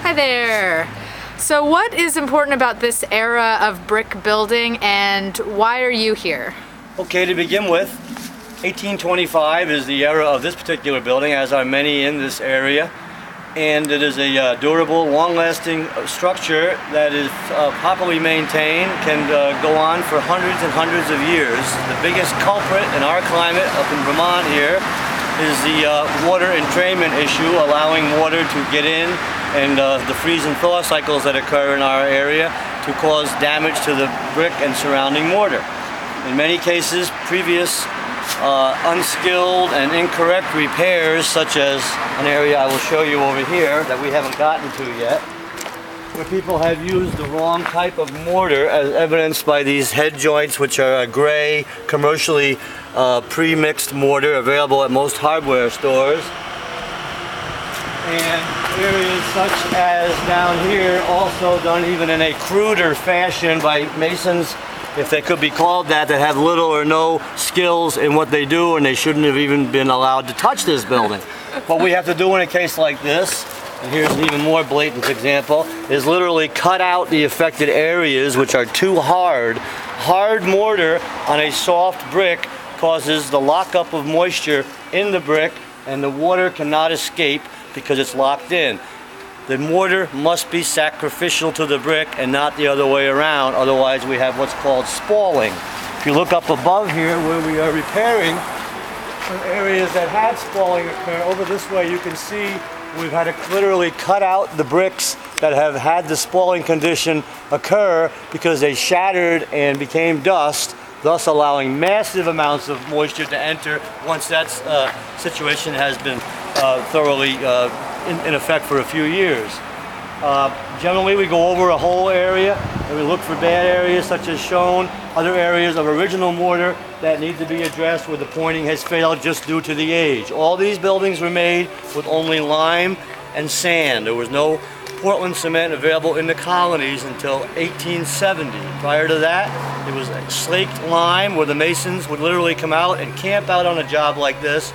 Hi there. So what is important about this era of brick building and why are you here? Okay, to begin with, 1825 is the era of this particular building, as are many in this area. And it is a durable, long-lasting structure that is properly maintained, can go on for hundreds and hundreds of years. The biggest culprit in our climate up in Vermont here is the water entrainment issue, allowing water to get in, and the freeze and thaw cycles that occur in our area to cause damage to the brick and surrounding mortar. In many cases, previous unskilled and incorrect repairs, such as an area I will show you over here that we haven't gotten to yet, where people have used the wrong type of mortar, as evidenced by these head joints, which are a gray, commercially pre-mixed mortar available at most hardware stores. And areas such as down here, also done even in a cruder fashion by masons, if they could be called that have little or no skills in what they do, and they shouldn't have even been allowed to touch this building. What we have to do in a case like this, and here's an even more blatant example, is literally cut out the affected areas which are too hard. Hard mortar on a soft brick causes the lockup of moisture in the brick, and the water cannot escape because it's locked in. The mortar must be sacrificial to the brick and not the other way around, otherwise we have what's called spalling. If you look up above here where we are repairing some areas that had spalling occur, over this way you can see we've had to literally cut out the bricks that have had the spalling condition occur because they shattered and became dust, thus allowing massive amounts of moisture to enter once that situation has been thoroughly in effect for a few years. Generally we go over a whole area and we look for bad areas such as shown, other areas of original mortar that need to be addressed where the pointing has failed just due to the age. All these buildings were made with only lime and sand. There was no Portland cement available in the colonies until 1870. Prior to that, it was slaked lime where the masons would literally come out and camp out on a job like this,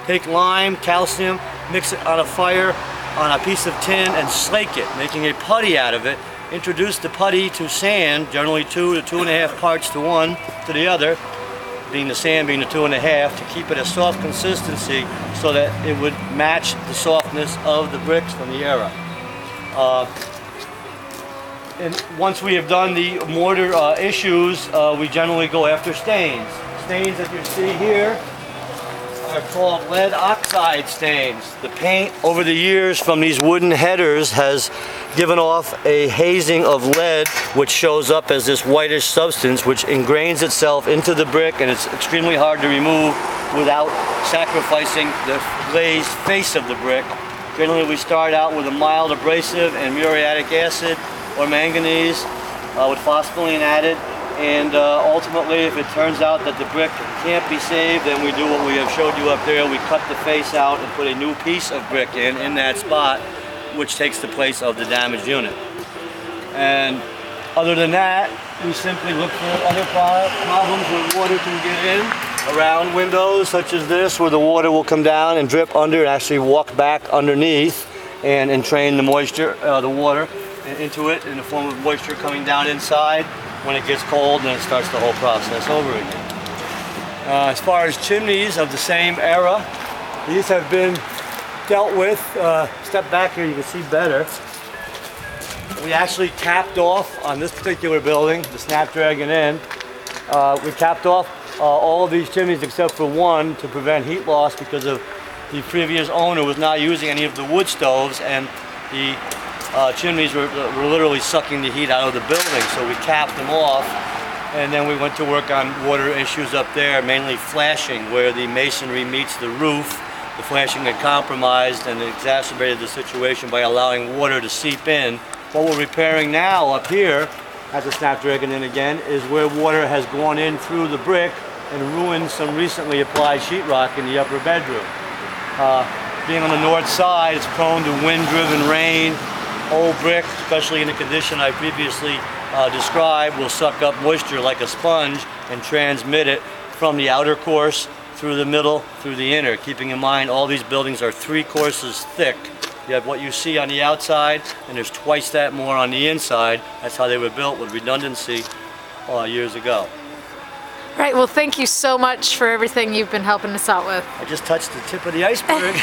take lime, calcium, mix it on a fire on a piece of tin and slake it, making a putty out of it. Introduce the putty to sand, generally 2 to 2.5 parts to one to the other, being the sand being the 2.5, to keep it a soft consistency so that it would match the softness of the bricks from the era. And once we have done the mortar issues, we generally go after stains. Stains that you see here are called lead oxide stains. The paint over the years from these wooden headers has given off a hazing of lead, which shows up as this whitish substance which ingrains itself into the brick, and it's extremely hard to remove without sacrificing the glazed face of the brick. Generally we start out with a mild abrasive and muriatic acid or manganese with phospholine added, and ultimately if it turns out that the brick can't be saved, then we do what we have showed you up there. We cut the face out and put a new piece of brick in that spot, which takes the place of the damaged unit. And other than that, we simply look for other problems where water can get in, around windows such as this, where the water will come down and drip under and actually walk back underneath and entrain the moisture, the water into it in the form of moisture coming down inside. When it gets cold, then it starts the whole process over again. As far as chimneys of the same era, these have been dealt with. Step back here, you can see better. We actually capped off on this particular building, the Snapdragon Inn. We capped off all of these chimneys except for one to prevent heat loss because of the previous owner was not using any of the wood stoves, and the chimneys were literally sucking the heat out of the building, so we capped them off, and then we went to work on water issues up there, mainly flashing, where the masonry meets the roof. The flashing had compromised and exacerbated the situation by allowing water to seep in. What we're repairing now up here at the Snapdragon Inn again is where water has gone in through the brick and ruined some recently applied sheetrock in the upper bedroom. Being on the north side, it's prone to wind-driven rain. Old brick, especially in the condition I previously described, will suck up moisture like a sponge and transmit it from the outer course through the middle, through the inner. Keeping in mind all these buildings are 3 courses thick, You have what you see on the outside, and there's twice that more on the inside. That's how they were built with redundancy years ago. All right, well, thank you so much for everything you've been helping us out with. I just touched the tip of the iceberg.